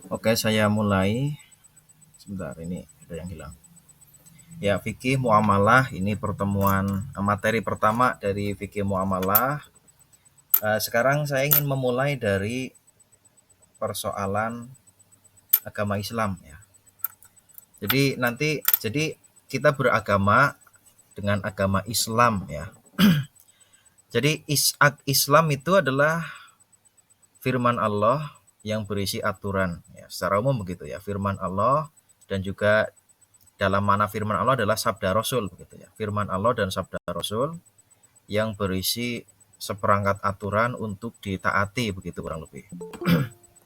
Oke, saya mulai. Sebentar, ini ada yang hilang. Ya, fikih muamalah ini pertemuan materi pertama dari fikih muamalah. Sekarang saya ingin memulai dari persoalan agama Islam ya. Jadi kita beragama dengan agama Islam ya. Jadi Islam itu adalah firman Allah yang berisi aturan ya. Secara umum begitu ya, firman Allah dan juga dalam mana firman Allah adalah sabda Rasul begitu ya. Firman Allah dan sabda Rasul yang berisi seperangkat aturan untuk ditaati begitu kurang lebih.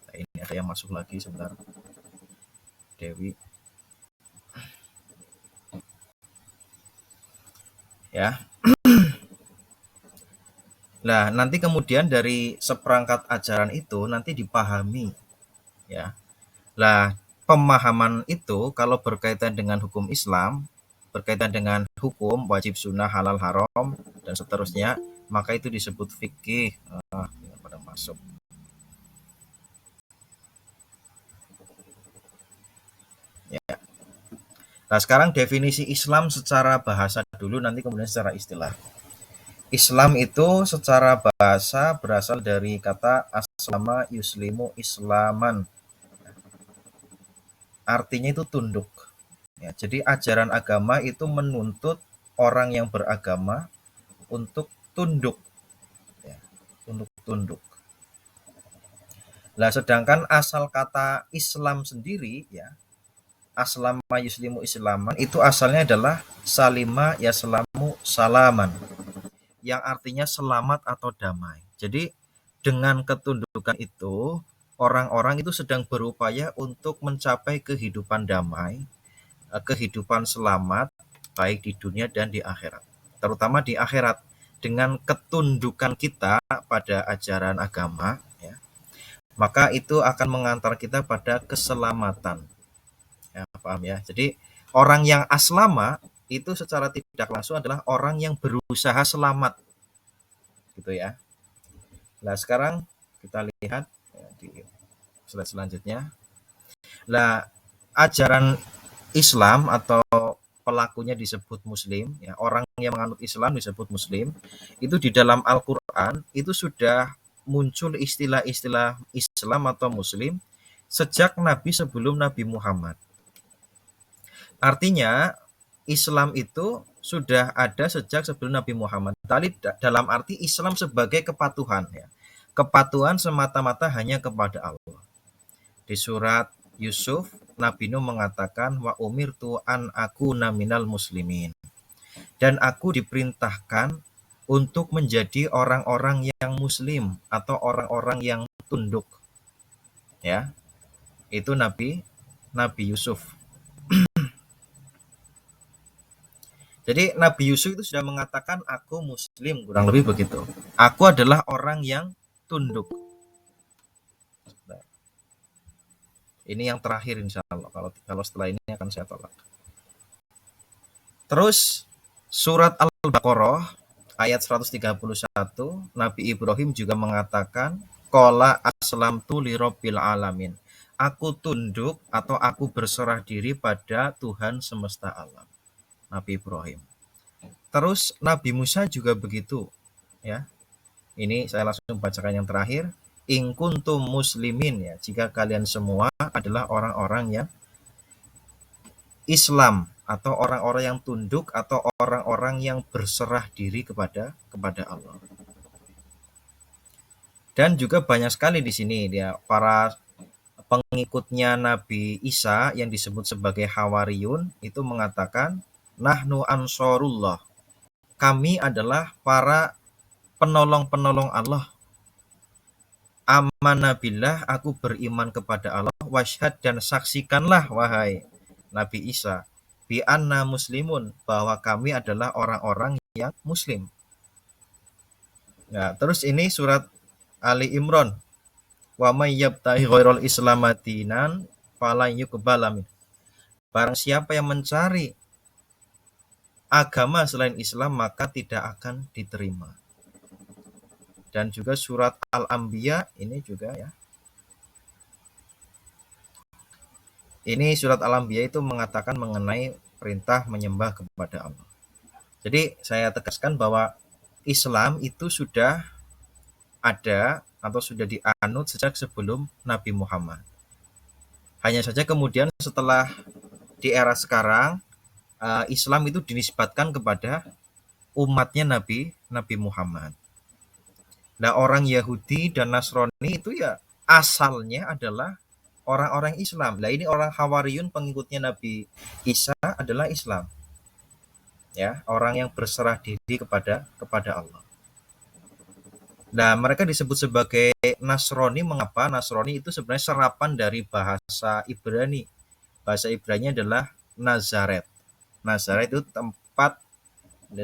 Nah, ini ada yang masuk lagi sebentar. Dewi ya. Nah, nanti kemudian dari seperangkat ajaran itu nanti dipahami ya. Lah, pemahaman itu kalau berkaitan dengan hukum Islam, berkaitan dengan hukum wajib sunnah halal haram dan seterusnya, maka itu disebut fikih. Pada masuk ya. Nah, sekarang definisi Islam secara bahasa dulu, nanti kemudian secara istilah. Islam itu secara bahasa berasal dari kata aslama yuslimu islaman. Artinya itu tunduk. Ya, jadi ajaran agama itu menuntut orang yang beragama untuk tunduk, ya, untuk tunduk. Lah sedangkan asal kata Islam sendiri ya, aslama yuslimu islaman itu asalnya adalah salima yaslamu salaman, yang artinya selamat atau damai. Jadi dengan ketundukan itu orang-orang itu sedang berupaya untuk mencapai kehidupan damai, kehidupan selamat baik di dunia dan di akhirat. Terutama di akhirat dengan ketundukan kita pada ajaran agama ya, maka itu akan mengantar kita pada keselamatan. Ya, paham ya? Jadi orang yang aslama itu secara tidak langsung adalah orang yang berusaha selamat gitu ya. Nah, sekarang kita lihat ya, di slide selanjutnya. Nah, ajaran Islam atau pelakunya disebut muslim ya, orang yang menganut Islam disebut muslim. Itu di dalam Al-Qur'an itu sudah muncul istilah-istilah Islam atau muslim sejak Nabi sebelum Nabi Muhammad. Artinya Islam itu sudah ada sejak sebelum Nabi Muhammad. Tadi dalam arti Islam sebagai kepatuhan ya. Kepatuhan semata-mata hanya kepada Allah. Di surat Yusuf, Nabi Nuh mengatakan wa umirtu an aku naminal muslimin. Dan aku diperintahkan untuk menjadi orang-orang yang muslim atau orang-orang yang tunduk. Ya, itu Nabi Nabi Yusuf. Jadi Nabi Yusuf itu sudah mengatakan aku muslim, kurang lebih begitu. Aku adalah orang yang tunduk. Ini yang terakhir insya Allah. Kalau setelah ini akan saya tolak. Terus surat Al-Baqarah ayat 131, Nabi Ibrahim juga mengatakan qala aslamtu lirabbil alamin. Aku tunduk atau aku berserah diri pada Tuhan semesta alam. Nabi Ibrahim. Terus Nabi Musa juga begitu, ya. Ini saya langsung bacakan yang terakhir. In kuntum muslimin ya, jika kalian semua adalah orang-orang yang Islam atau orang-orang yang tunduk atau orang-orang yang berserah diri kepada Allah. Dan juga banyak sekali di sini dia para pengikutnya Nabi Isa yang disebut sebagai Hawariyun itu mengatakan nahnu ansorullah. Kami adalah para penolong-penolong Allah. Amanabillah, aku beriman kepada Allah. Wasyhad, dan saksikanlah wahai Nabi Isa bi anna muslimun, bahwa kami adalah orang-orang yang muslim. Nah, terus ini surat Ali Imran. Wa may yabtahi ghairal islamatinan falan yuqbala min. Barang siapa yang mencari agama selain Islam maka tidak akan diterima. Dan juga surat Al-Anbiya ini juga ya. Ini surat Al-Anbiya itu mengatakan mengenai perintah menyembah kepada Allah. Jadi saya tegaskan bahwa Islam itu sudah ada atau sudah dianut sejak sebelum Nabi Muhammad. Hanya saja kemudian setelah di era sekarang Islam itu dinisbatkan kepada umatnya Nabi Muhammad. Nah, orang Yahudi dan Nasrani itu ya asalnya adalah orang-orang Islam. Nah, ini orang Hawariyun pengikutnya Nabi Isa adalah Islam. Ya, orang yang berserah diri kepada Allah. Nah, mereka disebut sebagai Nasrani. Mengapa? Nasrani itu sebenarnya serapan dari bahasa Ibrani. Bahasa Ibrani adalah Nazaret. Nazaret itu tempat,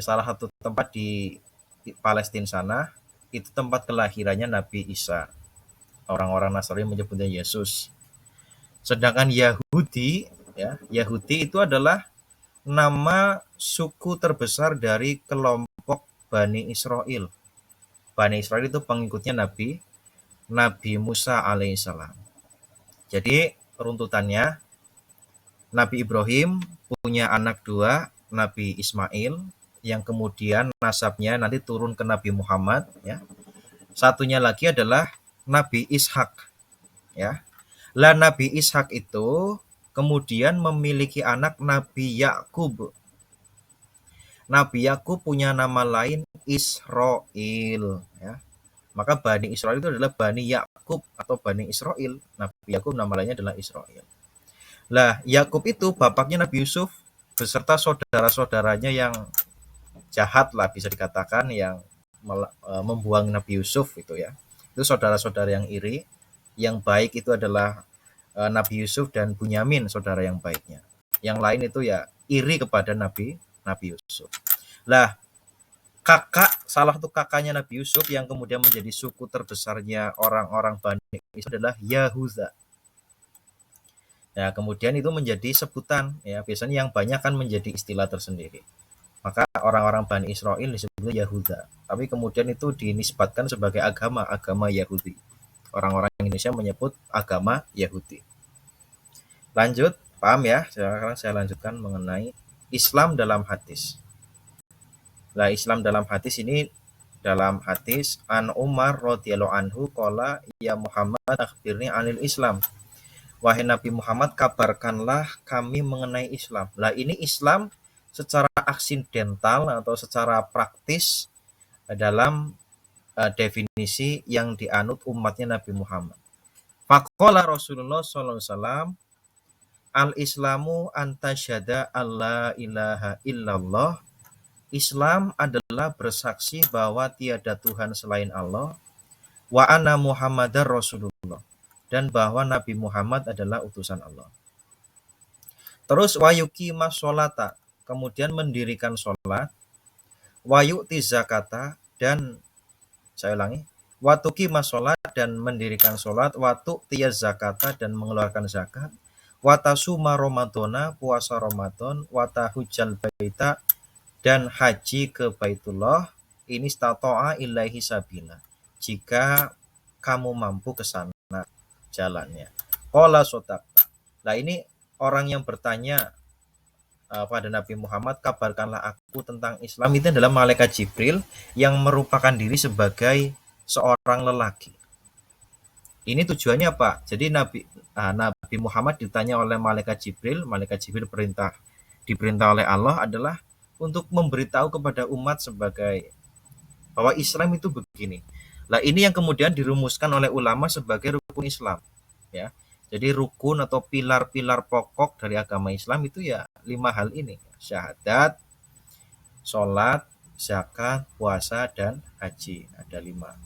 salah satu tempat di Palestina sana, itu tempat kelahirannya Nabi Isa. Orang-orang Nasrani menyebutnya Yesus. Sedangkan Yahudi, ya, Yahudi itu adalah nama suku terbesar dari kelompok Bani Israel. Bani Israel itu pengikutnya Nabi Musa alaihissalam. Jadi runtutannya, Nabi Ibrahim punya anak dua, Nabi Ismail, yang kemudian nasabnya nanti turun ke Nabi Muhammad. Ya. Satunya lagi adalah Nabi Ishak. Ya. Lah Nabi Ishak itu kemudian memiliki anak Nabi Yakub. Nabi Yakub punya nama lain Israel. Ya. Maka Bani Israel itu adalah Bani Yakub atau Bani Israel. Nabi Yakub nama lainnya adalah Israel. Lah Yakub itu bapaknya Nabi Yusuf beserta saudara-saudaranya yang jahat lah bisa dikatakan, yang membuang Nabi Yusuf itu ya. Itu saudara-saudara yang iri. Yang baik itu adalah Nabi Yusuf dan Bunyamin, saudara yang baiknya. Yang lain itu ya iri kepada Nabi Yusuf. Lah salah satu kakaknya Nabi Yusuf yang kemudian menjadi suku terbesarnya orang-orang Bani Israil adalah Yahuda. Ya, kemudian itu menjadi sebutan, ya biasanya yang banyak kan menjadi istilah tersendiri. Maka orang-orang Bani Israel disebutnya Yahuda. Tapi kemudian itu dinisbatkan sebagai agama Yahudi. Orang-orang Indonesia menyebut agama Yahudi. Lanjut, paham ya? Sekarang saya lanjutkan mengenai Islam dalam hadis. Nah, Islam dalam hadis ini, dalam hadis An Umar radhiyallahu anhu qala ya Muhammad akhbirni anil Islam. Wahai Nabi Muhammad, kabarkanlah kami mengenai Islam. Lah ini Islam secara aksidental atau secara praktis dalam definisi yang dianut umatnya Nabi Muhammad. Faqala Rasulullah sallallahu alaihi wasallam, al-islamu antasyhada alla ilaha illallah. Islam adalah bersaksi bahwa tiada Tuhan selain Allah, wa anna Muhammadar Rasulullah, dan bahwa Nabi Muhammad adalah utusan Allah. Terus wayuki masolata, kemudian mendirikan sholat, wayu'ti zakata, dan saya ulangi, watuki masolat, dan mendirikan sholat, watu tiyaz zakata, dan mengeluarkan zakat, watasuma Ramadona, puasa Ramadan, watahujjal baita, dan haji ke Baitullah, ini stato'a ilaihi sabila, jika kamu mampu ke sana jalannya. Qala sodaqta. Nah ini orang yang bertanya pada Nabi Muhammad, kabarkanlah aku tentang Islam, itu adalah malaikat Jibril yang merupakan diri sebagai seorang lelaki. Ini tujuannya apa? Jadi Nabi Muhammad ditanya oleh malaikat Jibril diperintah oleh Allah adalah untuk memberitahu kepada umat sebagai bahwa Islam itu begini. Nah, ini yang kemudian dirumuskan oleh ulama sebagai rukun Islam, ya. Jadi rukun atau pilar-pilar pokok dari agama Islam itu ya 5 hal ini. Syahadat, sholat, zakat, puasa, dan haji. Ada 5.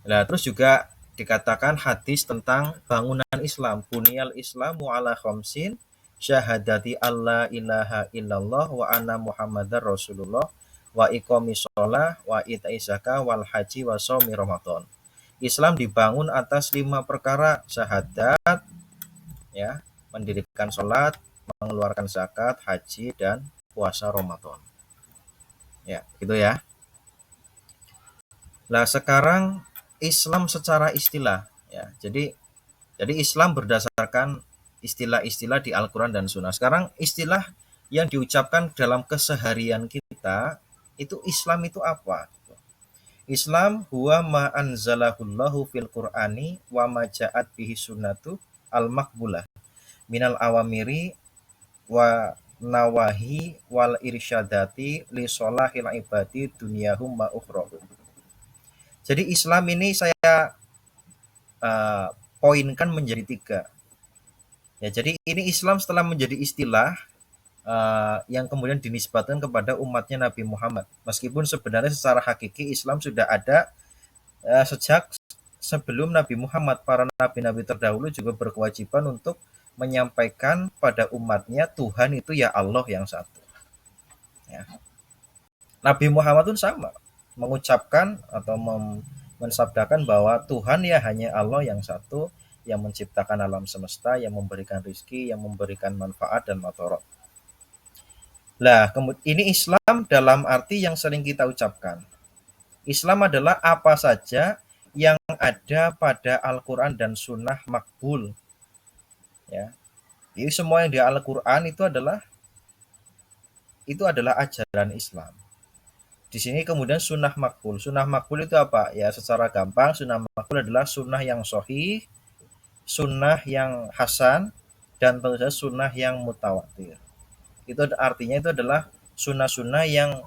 Nah, terus juga dikatakan hadis tentang bangunan Islam. Bunyal Islamu ala khamsin, syahadati alla ilaha illallah wa anna Muhammadar Rasulullah wa iqamis shalah wa ita'iz zakah wal haji wa shaumi Ramadan. Islam dibangun atas 5 perkara: syahadat, ya, mendirikan sholat, mengeluarkan zakat, haji, dan puasa Ramadan. Ya, gitu ya. Nah, sekarang Islam secara istilah, ya. Jadi Jadi Islam berdasarkan istilah-istilah di Al-Quran dan Sunnah. Sekarang istilah yang diucapkan dalam keseharian kita, itu Islam itu apa? Islam huwa ma anzalahullahu fil Qur'ani wa ma ja'at bihi sunnatu al-maqbulah minal awamiri wa nawahi wal irsyadati li solahil ibadi dunyahum ma ukhrohum. Jadi Islam ini saya uh, poinkan menjadi tiga. Ya, jadi ini Islam setelah menjadi istilah yang kemudian dinisbatkan kepada umatnya Nabi Muhammad. Meskipun sebenarnya secara hakiki Islam sudah ada sejak sebelum Nabi Muhammad. Para nabi-nabi terdahulu juga berkewajiban untuk menyampaikan pada umatnya Tuhan itu ya Allah yang satu. Ya. Nabi Muhammad pun sama, mengucapkan atau mensabdakan bahwa Tuhan ya hanya Allah yang satu, yang menciptakan alam semesta, yang memberikan rizki, yang memberikan manfaat dan madharat. Lah, ini Islam dalam arti yang sering kita ucapkan. Islam adalah apa saja yang ada pada Al-Quran dan Sunnah makbul. Ya, jadi semua yang di Al-Quran itu adalah ajaran Islam. Di sini kemudian sunnah makbul. Sunnah makbul itu apa? Ya, secara gampang sunnah makbul adalah sunnah yang sahih, sunnah yang hasan, dan tentu saja sunnah yang mutawatir. Itu artinya itu adalah sunnah-sunnah yang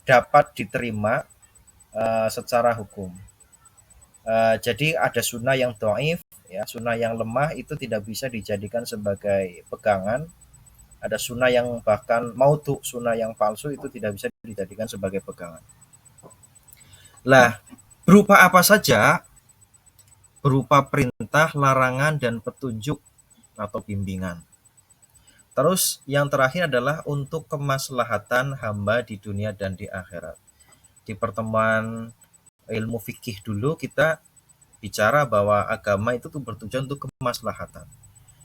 dapat diterima secara hukum. Jadi ada sunnah yang dhaif, ya, sunnah yang lemah itu tidak bisa dijadikan sebagai pegangan. Ada sunnah yang bahkan maudhu, sunnah yang palsu itu tidak bisa dijadikan sebagai pegangan. Lah, berupa apa saja? Berupa perintah, larangan, dan petunjuk atau bimbingan. Terus yang terakhir adalah untuk kemaslahatan hamba di dunia dan di akhirat. Di pertemuan ilmu fikih dulu kita bicara bahwa agama itu tuh bertujuan untuk kemaslahatan.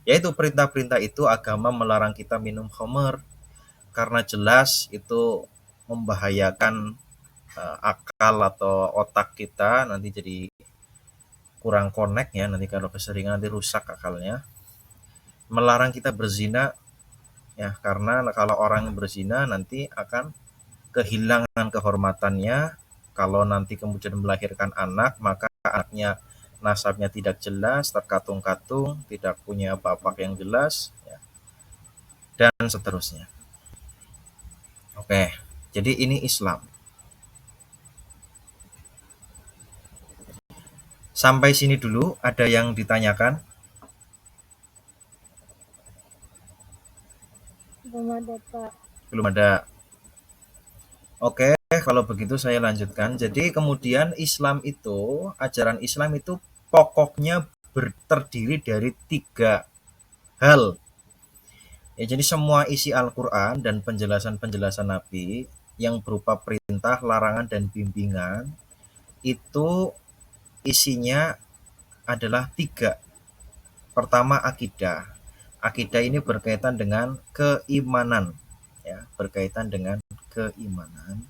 Yaitu perintah-perintah itu agama melarang kita minum khamr karena jelas itu membahayakan akal atau otak kita, nanti jadi kurang connect ya, nanti kalau keseringan nanti rusak akalnya. Melarang kita berzina ya, karena kalau orang yang berzina nanti akan kehilangan kehormatannya. Kalau nanti kemudian melahirkan anak, maka anaknya nasabnya tidak jelas, terkatung-katung, tidak punya bapak yang jelas, ya, dan seterusnya. Oke, jadi ini Islam. Sampai sini dulu, ada yang ditanyakan? Belum ada, Pak. Belum ada. Oke, kalau begitu saya lanjutkan. Jadi kemudian Islam itu, ajaran Islam itu pokoknya terdiri dari tiga hal. Ya, jadi semua isi Al-Quran dan penjelasan-penjelasan Nabi yang berupa perintah, larangan, dan bimbingan itu isinya adalah tiga. Pertama, akidah. Akidah ini berkaitan dengan keimanan, ya, berkaitan dengan keimanan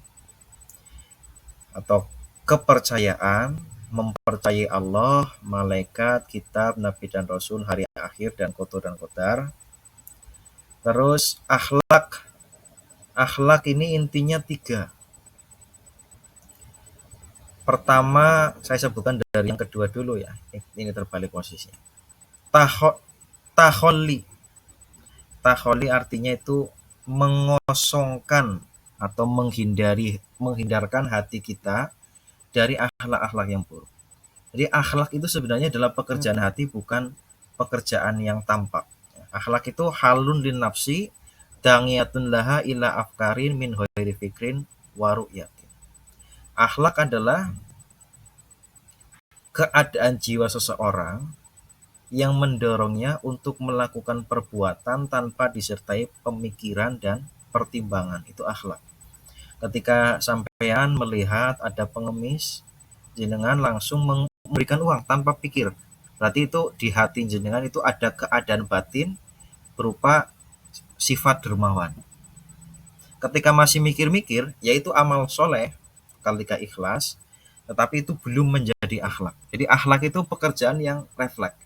atau kepercayaan, mempercayai Allah, malaikat, kitab, nabi dan rasul, hari akhir, dan qada dan qadar. Terus akhlak. Akhlak ini intinya tiga. Pertama, saya sebutkan dari yang kedua dulu ya. Ini terbalik posisinya. Taholli. Taholli artinya itu mengosongkan atau menghindarkan hati kita dari akhlak-akhlak yang buruk. Jadi akhlak itu sebenarnya adalah pekerjaan hati, bukan pekerjaan yang tampak. Akhlak itu halun lin nafsi, dangiyatun laha ila afkarin min ghairi fikrin wa ru'yatin. Akhlak adalah keadaan jiwa seseorang yang mendorongnya untuk melakukan perbuatan tanpa disertai pemikiran dan pertimbangan. Itu akhlak. Ketika sampean melihat ada pengemis, jenengan langsung memberikan uang tanpa pikir. Berarti itu di hati jenengan itu ada keadaan batin berupa sifat dermawan. Ketika masih mikir-mikir, yaitu amal soleh, ketika ikhlas, tetapi itu belum menjadi akhlak. Jadi akhlak itu pekerjaan yang refleks.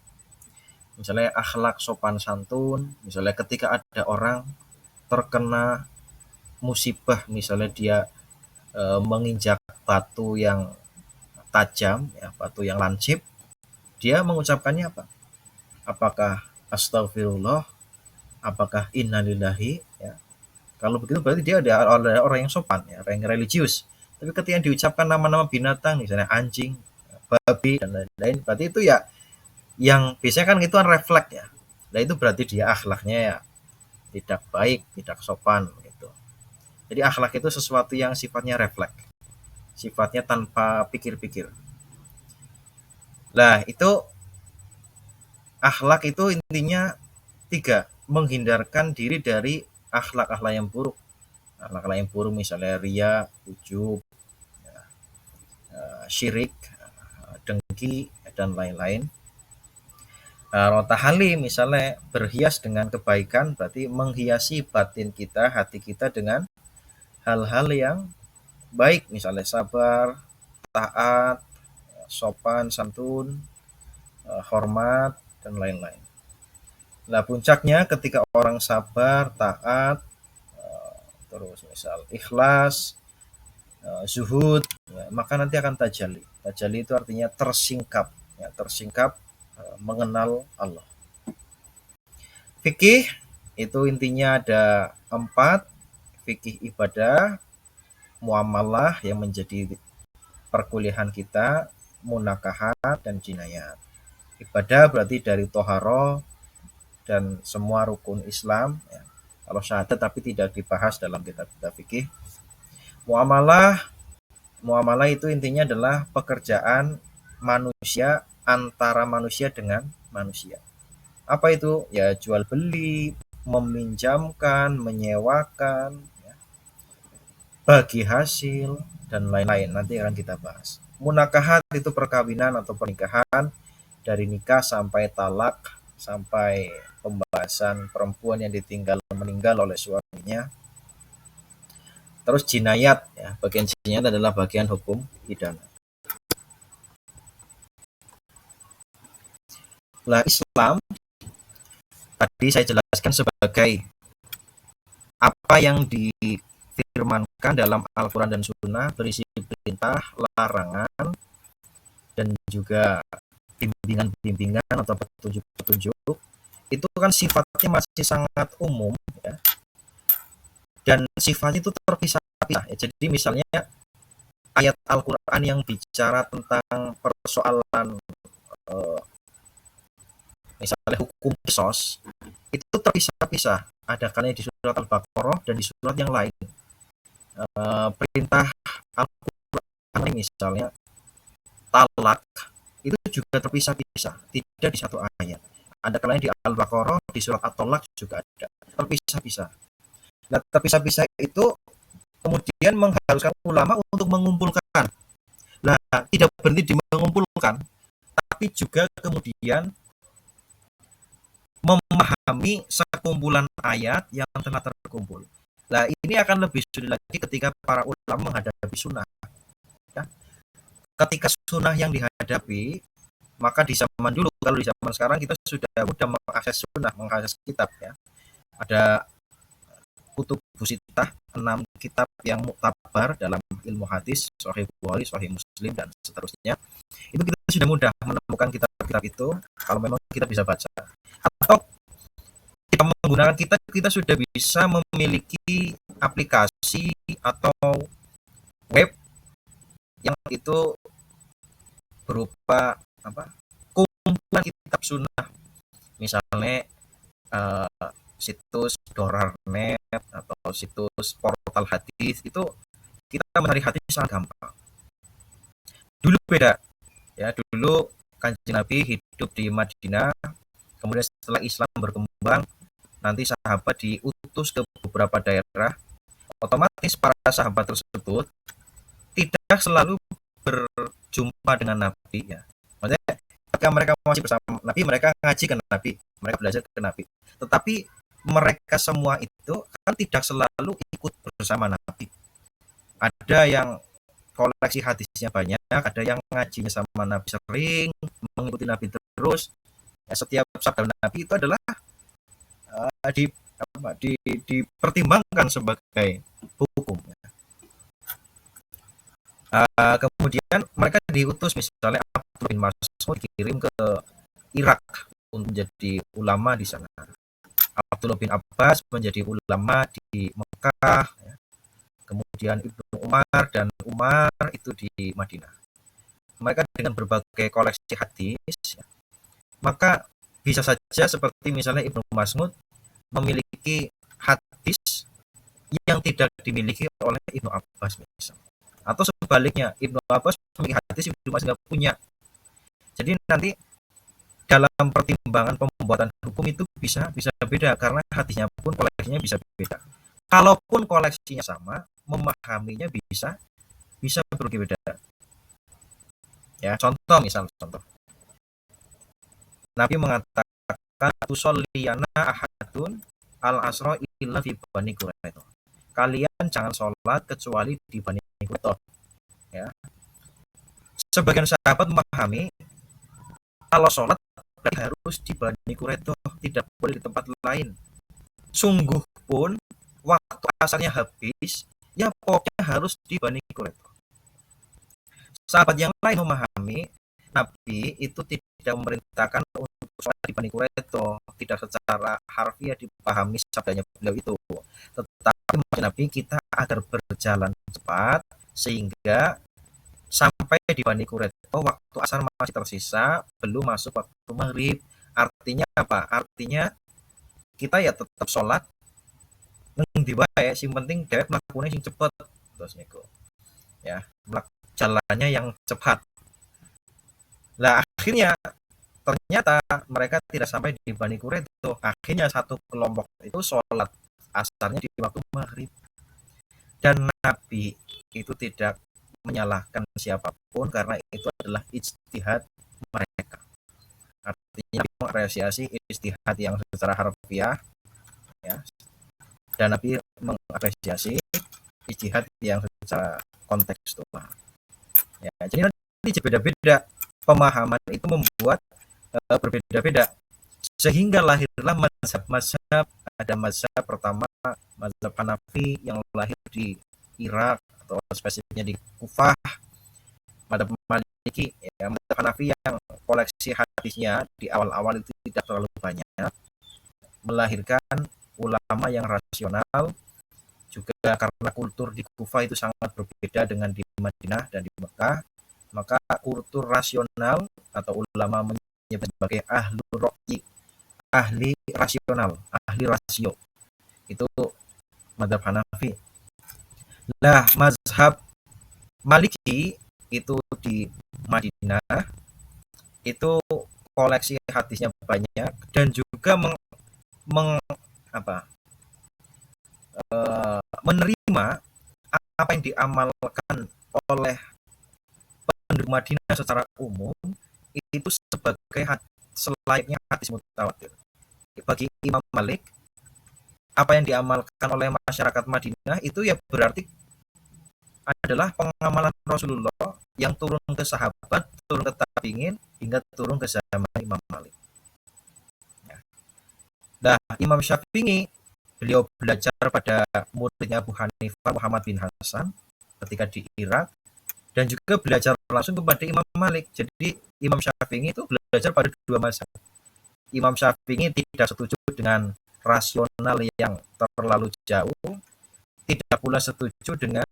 Misalnya akhlak sopan santun, misalnya ketika ada orang terkena musibah, misalnya dia menginjak batu yang tajam, ya, batu yang lancip, dia mengucapkannya apa? Apakah astagfirullah, apakah innalillahi, ya. Kalau begitu berarti dia ada orang yang sopan, ya, orang yang religius. Tapi ketika diucapkan nama-nama binatang, misalnya anjing, babi dan lain-lain, berarti itu ya yang biasanya kan itu kan refleks ya. Nah itu berarti dia akhlaknya ya tidak baik, tidak sopan gitu. Jadi akhlak itu sesuatu yang sifatnya refleks, sifatnya tanpa pikir-pikir. Nah itu akhlak itu intinya tiga, menghindarkan diri dari akhlak-akhlak yang buruk. Akhlak-akhlak yang buruk misalnya ria, ujub, syirik, dengki, dan lain-lain. Rotahali misalnya berhias dengan kebaikan berarti menghiasi batin kita, hati kita dengan hal-hal yang baik, misalnya sabar, taat, sopan, santun, hormat, dan lain-lain. Nah puncaknya ketika orang sabar, taat, terus misal ikhlas, zuhud, ya, maka nanti akan tajalli. Tajalli itu artinya tersingkap, ya, tersingkap mengenal Allah. Fikih itu intinya ada 4, fikih ibadah, muamalah yang menjadi perkuliahan kita, munakahat, dan jinayat. Ibadah berarti dari toharo dan semua rukun Islam, ya. Kalau syahadat tapi tidak dibahas dalam kitab-kitab fikih. Muamalah, muamalah itu intinya adalah pekerjaan manusia antara manusia dengan manusia. Apa itu? Ya jual beli, meminjamkan, menyewakan, ya, bagi hasil, dan lain-lain. Nanti akan kita bahas. Munakahat itu perkawinan atau pernikahan, dari nikah sampai talak, sampai pembahasan perempuan yang ditinggal meninggal oleh suaminya. Terus jinayat, ya, bagian jinayat adalah bagian hukum pidana. Lah Islam tadi saya jelaskan sebagai apa yang difirmankan dalam Al-Quran dan Sunnah, berisi perintah, larangan, dan juga bimbingan-bimbingan atau petunjuk-petunjuk, itu kan sifatnya masih sangat umum, ya, dan sifatnya itu terpisah-pisah, ya. Jadi misalnya ayat Al-Quran yang bicara tentang persoalan eh, misalnya hukum kisos itu terpisah-pisah, ada kalanya di surat Al-Baqarah dan di surat yang lain. Perintah Al-Quran misalnya talak itu juga terpisah-pisah, tidak di satu ayat. Ada kalanya di Al-Baqarah, di surat At-Tolak juga ada, terpisah-pisah. Nah terpisah-pisah itu kemudian mengharuskan ulama untuk mengumpulkan. Nah tidak berhenti di mengumpulkan, tapi juga kemudian memahami sekumpulan ayat yang telah terkumpul. Nah ini akan lebih sulit lagi ketika para ulama menghadapi sunnah, ya. Ketika sunnah yang dihadapi, maka di zaman dulu, kalau di zaman sekarang kita sudah mudah mengakses sunnah, mengakses kitab, ya. Ada kutub busitah, 6 kitab yang muktabar dalam ilmu hadis, Sahih Bukhari, Sahih Muslim, dan seterusnya. Itu kita sudah mudah menemukan kitab-kitab itu kalau memang kita bisa baca. Atau kita menggunakan kitab, kita sudah bisa memiliki aplikasi atau web yang itu berupa apa? Kumpulan kitab sunnah. Misalnya situs Dorarnet atau situs portal hadis, itu kita mencari hadis sangat gampang. Dulu beda, ya. Dulu Kanjeng Nabi hidup di Madinah, kemudian setelah Islam berkembang, nanti sahabat diutus ke beberapa daerah, otomatis para sahabat tersebut tidak selalu berjumpa dengan Nabi, ya. Maksudnya ketika mereka masih bersama Nabi, mereka ngaji ke Nabi, mereka belajar ke Nabi. Tetapi mereka semua itu kan tidak selalu ikut bersama Nabi. Ada yang koleksi hadisnya banyak, ada yang ngajinya sama Nabi sering, mengikuti Nabi terus, Ya, setiap sabda Nabi itu adalah di dipertimbangkan sebagai hukum. Kemudian mereka diutus, misalnya Abdullah bin Mas'ud dikirim ke Irak untuk menjadi ulama di sana. Abdullah bin Abbas menjadi ulama di Mekah, ya. Kemudian Ibnu Umar dan Umar itu di Madinah. Mereka dengan berbagai koleksi hadis, ya, maka bisa saja seperti misalnya Ibnu Mas'ud memiliki hadis yang tidak dimiliki oleh Ibnu Abbas misalnya. Atau sebaliknya, Ibnu Abbas memiliki hadis Ibnu Mas'ud nggak punya. Jadi nanti dalam pertimbangan pembuatan hukum itu bisa bisa beda karena hadisnya pun koleksinya bisa beda. Kalaupun koleksinya sama, memahaminya bisa bisa berbeda. Ya, contoh. Nabi mengatakan tusalliyana ahadun al asra illa fi bani Quraidah. Kalian jangan sholat kecuali di Bani Quraidah. Ya. Sebagian sahabat memahami kalau sholat berarti harus di Bani Quraidah, tidak boleh di tempat lain. Sungguh pun waktu asalnya habis, ya pokoknya harus di Bani Quraidah. Sahabat yang lain memahami Nabi itu tidak memerintahkan untuk sholat di Bani Quraidah, tidak secara harfiah dipahami sabdanya beliau itu. Tetapi Nabi kita agar berjalan cepat sehingga sampai di Bani Quraidah waktu asar masih tersisa, belum masuk waktu maghrib. Artinya apa? Artinya kita ya tetap sholat neng di wae, sing penting dewek melakukannya sing cepet terus niku. Ya, jalannya yang cepat. Lah akhirnya ternyata mereka tidak sampai di Bani Quraidah. Akhirnya satu kelompok itu sholat asarnya di waktu maghrib. Dan Nabi itu tidak menyalahkan siapapun karena itu adalah ijtihad mereka. Artinya mengapresiasi ijtihad yang secara harfiah, ya, dan Nabi mengapresiasi ijtihad yang secara kontekstual. Ya, jadi nanti beda-beda pemahaman itu membuat berbeda-beda sehingga lahirlah mazhab-mazhab. Ada mazhab pertama, mazhab Hanafi yang lahir di Irak atau spesifiknya di Kufah. Mazhab Maliki, ya, mazhab Hanafi yang koleksi hadisnya di awal-awal itu tidak terlalu banyak, melahirkan ulama yang rasional. Juga karena kultur di Kufah itu sangat berbeda dengan di Madinah dan di Mekah, maka kultur rasional atau ulama menyebut sebagai ahlu ro'i, ahli rasional, ahli rasio, itu mazhab Hanafi. Nah, mazhab Maliki itu di Madinah itu koleksi hadisnya banyak dan juga apa, menerima apa yang diamalkan oleh penduduk Madinah secara umum itu sebagai selayaknya hadis mutawatir. Bagi Imam Malik, apa yang diamalkan oleh masyarakat Madinah itu ya berarti adalah pengamalan Rasulullah yang turun ke sahabat, turun ke tabi'in, hingga turun ke zaman Imam Malik. Nah, Imam Syafi'i beliau belajar pada muridnya Abu Hanifah Muhammad bin Hasan ketika di Irak dan juga belajar langsung kepada Imam Malik. Jadi Imam Syafi'i itu belajar pada dua mazhab. Imam Syafi'i tidak setuju dengan rasional yang terlalu jauh, tidak pula setuju dengan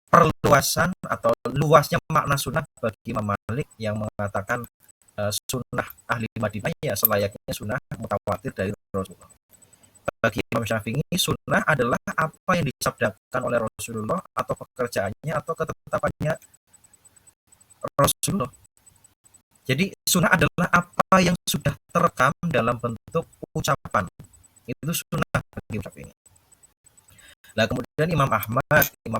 perluasan atau luasnya makna sunnah bagi Imam Malik yang mengatakan sunnah ahli Madinah ya selayaknya sunnah mutawatir dari Rasulullah. Bagi Imam Syafi'i, sunnah adalah apa yang disabdakan oleh Rasulullah atau pekerjaannya atau ketetapannya Rasulullah. Jadi sunnah adalah apa yang sudah terekam dalam bentuk ucapan. Itu sunnah bagi Imam Syafi'i. Nah, kemudian Imam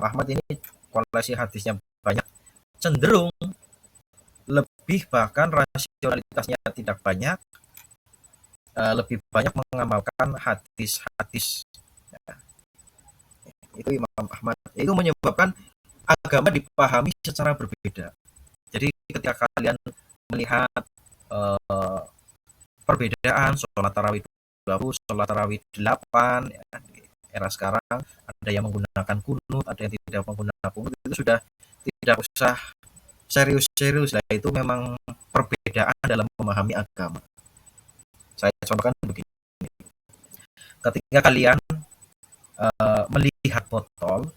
Ahmad ini koleksi hadisnya banyak, cenderung lebih bahkan rasionalitasnya tidak banyak, lebih banyak mengamalkan hadis-hadis. Ya, itu Imam Ahmad. Itu menyebabkan agama dipahami secara berbeda. Jadi ketika kalian melihat eh, perbedaan sholat tarawih 20, sholat tarawih 8 ya. Di era sekarang ada yang menggunakan kunut, ada yang tidak menggunakan kunut, itu sudah tidak usah serius-serius lah, itu memang perbedaan dalam memahami agama. Saya contohkan begini, ketika kalian melihat botol,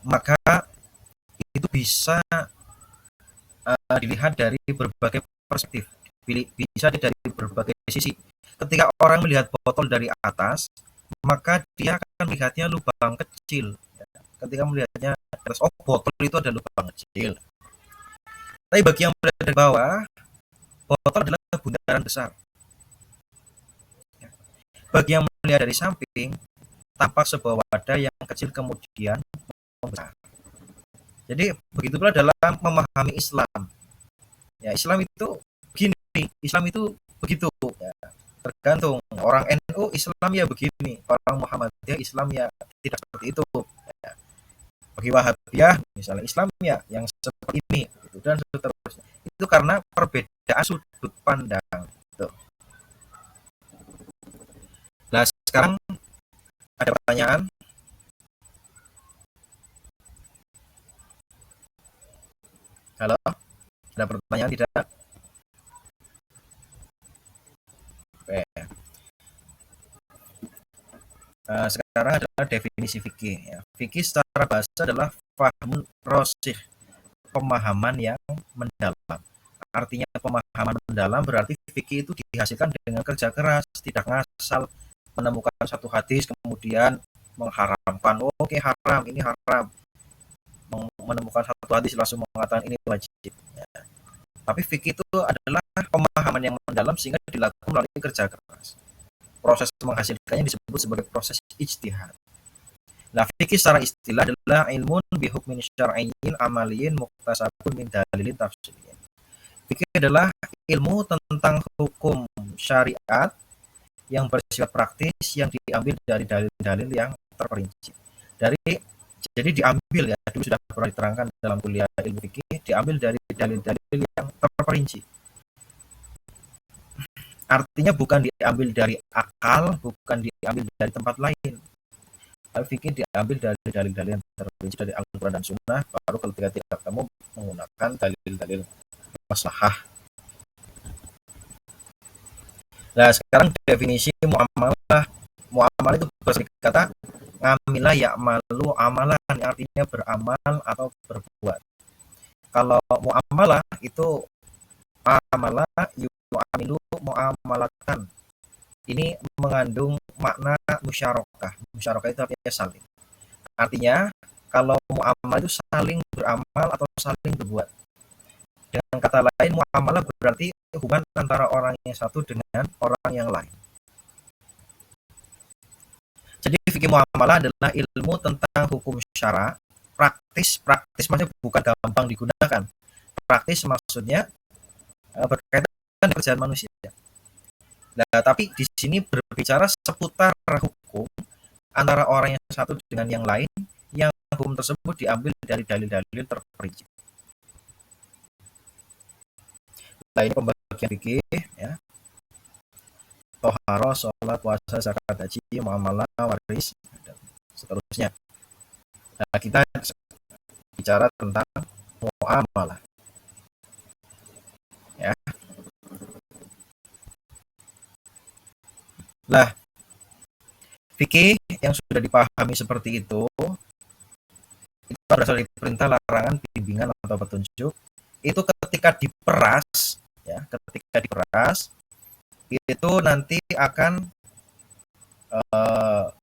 maka itu bisa dilihat dari berbagai perspektif, bisa dari berbagai sisi. Ketika orang melihat botol dari atas, maka dia akan melihatnya lubang kecil. Ketika melihatnya atas, oh botol itu ada lubang kecil. Tapi bagi yang melihat dari bawah, botol adalah bundaran besar. Bagi yang melihat dari samping, tampak sebuah wadah yang kecil kemudian membesar. Jadi begitu pula dalam memahami Islam. Ya, Islam itu begini, Islam itu begitu. Ya, tergantung orang NU Islam ya begini, orang Muhammadiyah Islam ya tidak seperti itu. Ya, bagi Wahabiyah misalnya Islam ya yang seperti ini, gitu, dan seterusnya. Itu karena perbedaan sudut pandang. Gitu. Nah sekarang ada pertanyaan. Halo, ada pertanyaan tidak? Oke. Sekarang adalah definisi fikih. Ya. Fikih secara bahasa adalah fahmun rosih, pemahaman yang mendalam. Artinya pemahaman mendalam berarti fikih itu dihasilkan dengan kerja keras, tidak ngasal menemukan satu hadis kemudian mengharamkan, oh, oke haram, ini haram. Menemukan satu hadis langsung mengatakan ini wajib. Ya. Tapi fikih itu adalah pemahaman yang mendalam sehingga dilakukan melalui kerja keras. Proses menghasilkannya disebut sebagai proses ijtihad. Nah, fikih secara istilah adalah ilmun bihukmin syar'iyyin amaliyin muktasabun min dalilin tafsiriyin. Fikih adalah ilmu tentang hukum syariat yang bersifat praktis yang diambil dari dalil-dalil yang terperinci. Jadi diambil ya, dulu sudah pernah diterangkan dalam kuliah ilmu fikih, diambil dari dalil-dalil yang terperinci. Artinya bukan diambil dari akal, bukan diambil dari tempat lain. Fikih diambil dari dalil-dalil yang terperinci dari Al-Quran dan Sunnah, baru ketika tidak ketemu menggunakan dalil-dalil maslahah. Nah sekarang definisi muamalah. Muamalah itu berarti kata ngamilah ya'malu amalan, artinya beramal atau berbuat. Kalau muamalah itu amalah yu'amilu muamalatan, ini mengandung makna musyarakah. Musyarakah itu artinya saling. Artinya kalau muamalah itu saling beramal atau saling berbuat. Dengan kata lain, muamalah berarti hubungan antara orang yang satu dengan orang yang lain. Jadi fikih muamalah adalah ilmu tentang hukum syara, praktis maksudnya bukan gampang digunakan. Praktis maksudnya berkaitan dengan pekerjaan manusia. Nah, tapi di sini berbicara seputar hukum antara orang yang satu dengan yang lain, yang hukum tersebut diambil dari dalil-dalil terperinci. Nah, ini pembagian fikih ya. Toharo, sholat, puasa, zakat, haji, muamalah, waris, dan seterusnya. Nah, kita bicara tentang muamalah. Ya. Nah, fikih yang sudah dipahami seperti itu berasal dari perintah, larangan, bimbingan atau petunjuk. Itu ketika diperas, ya, ketika diperas itu nanti akan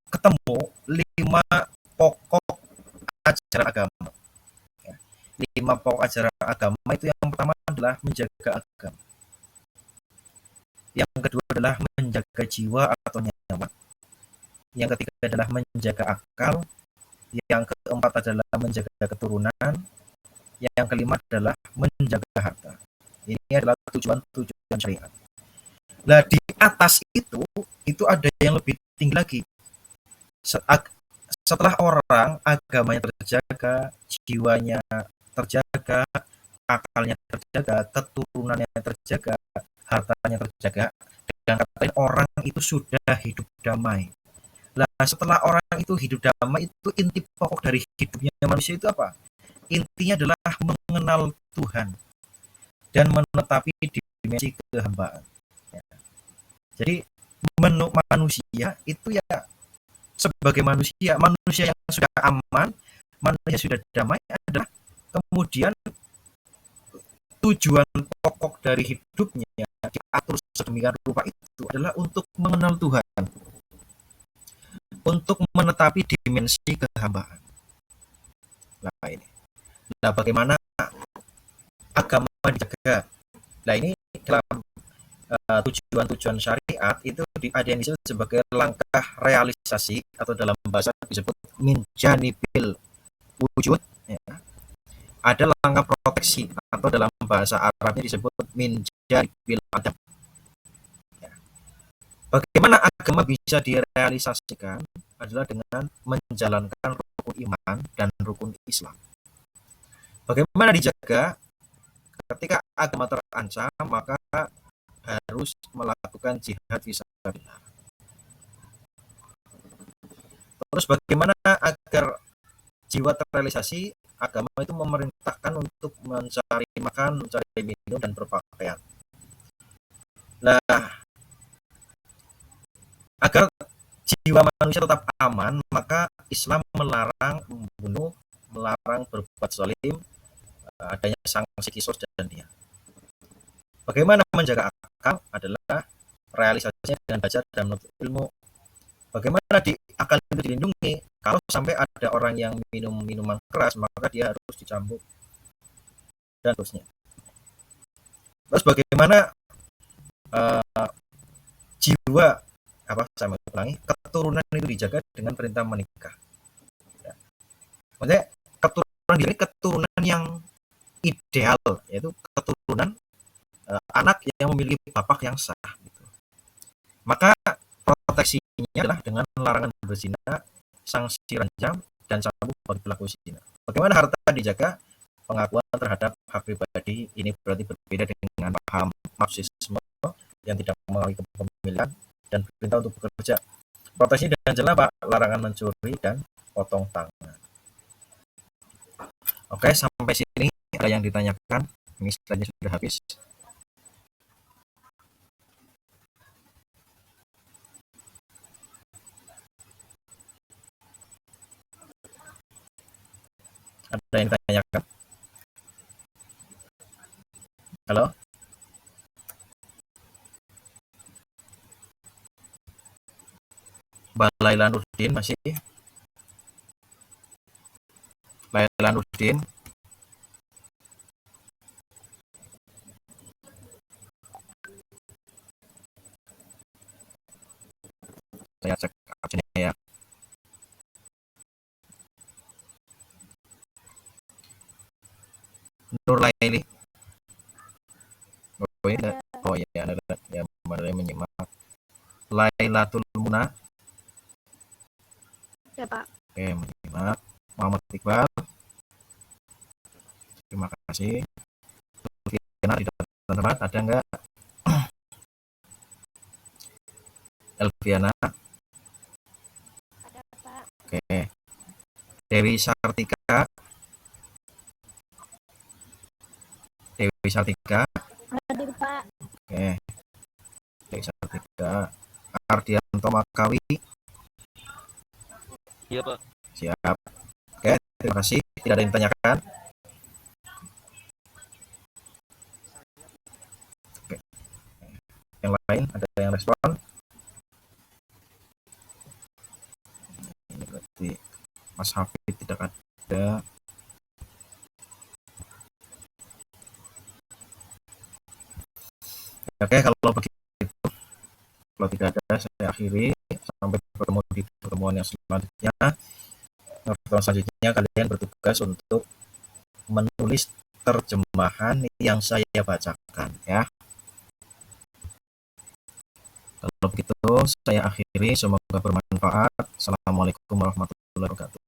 ketemu 5 pokok ajaran agama. Ya. 5 pokok ajaran agama itu yang pertama adalah menjaga agama. Yang kedua adalah menjaga jiwa atau nyawa. Yang ketiga adalah menjaga akal. Yang keempat adalah menjaga keturunan. Yang kelima adalah menjaga harta. Ini adalah tujuan-tujuan syariat. Nah, di atas itu ada yang lebih tinggi lagi. Setelah orang agamanya terjaga, jiwanya terjaga, akalnya terjaga, keturunannya terjaga, hartanya terjaga, dengan kata lain orang itu sudah hidup damai. Nah, setelah orang itu hidup damai, itu inti pokok dari hidupnya manusia itu apa? Intinya adalah mengenal Tuhan dan menetapi dimensi kehambaan. Ya. Jadi manusia itu ya sebagai manusia, manusia yang sudah aman, manusia sudah damai adalah kemudian tujuan pokok dari hidupnya diatur sedemikian rupa itu adalah untuk mengenal Tuhan, untuk menetapi dimensi kehambaan. Nah ini, nah bagaimana agama dijaga? Nah ini dalam tujuan-tujuan syariat itu ada yang disebut sebagai langkah realisasi atau dalam bahasa disebut min janibil wujud, ya. Ada langkah proteksi atau dalam bahasa Arabnya disebut min janibil adab. Ya. Bagaimana agama bisa direalisasikan adalah dengan menjalankan rukun iman dan rukun Islam. Bagaimana dijaga? Ketika agama terancam, maka harus melakukan jihad fisabilillah. Terus bagaimana agar jiwa terrealisasi? Agama itu memerintahkan untuk mencari makan, mencari minum, dan berpakaian. Nah, agar jiwa manusia tetap aman, maka Islam melarang membunuh, melarang berbuat zalim, adanya sanksi kisos dan dia. Bagaimana menjaga akal adalah realisasinya dengan baca dan menuntut ilmu. Bagaimana akal itu dilindungi? Kalau sampai ada orang yang minum minuman keras, maka dia harus dicambuk dan terusnya. Terus bagaimana jiwa saya ulangi, keturunan itu dijaga dengan perintah menikah. Ya. Maksudnya keturunan yang ideal, yaitu keturunan anak yang memiliki bapak yang sah. Gitu. Maka proteksinya adalah dengan larangan berzina, sanksi ranjam, dan cambuk bagi pelaku zina. Bagaimana harta dijaga? Pengakuan terhadap hak pribadi ini berarti berbeda dengan paham Marxisme yang tidak mengalami kepemilikan dan perintah untuk bekerja. Proteksi dengan jelas Pak, larangan mencuri dan potong tangan. Oke, sampai sini ada yang ditanyakan? Ini slide-nya sudah habis. Ada yang ditanyakan? Halo? Laila Nurdin masih? Laila Nurdin? Saya cek absennya ya. Nur Laili. Oh iya, ada ya, yang menyimak. Lailatul Muna. Ya Pak. Oke, menyimak. Muhammad Iqbal. Terima kasih. Elviana di tempat ada enggak? Elviana. Ada Pak. Oke. Dewi Sartika. Dewi Sartika. Hadir Pak. Oke. Dewi Sartika. Ardianto Makawi. Iya Pak. Siap. Oke, terima kasih. Tidak ada yang ditanyakan. Oke. Yang lain ada yang respon? Ini berarti Mas Hafid tidak ada. Oke, kalau begitu, kalau tidak ada, saya akhiri. Sampai bertemu di pertemuan yang selanjutnya. Pertemuan selanjutnya kalian bertugas untuk menulis terjemahan yang saya bacakan, ya. Kalau begitu, saya akhiri. Semoga bermanfaat. Assalamualaikum warahmatullahi wabarakatuh.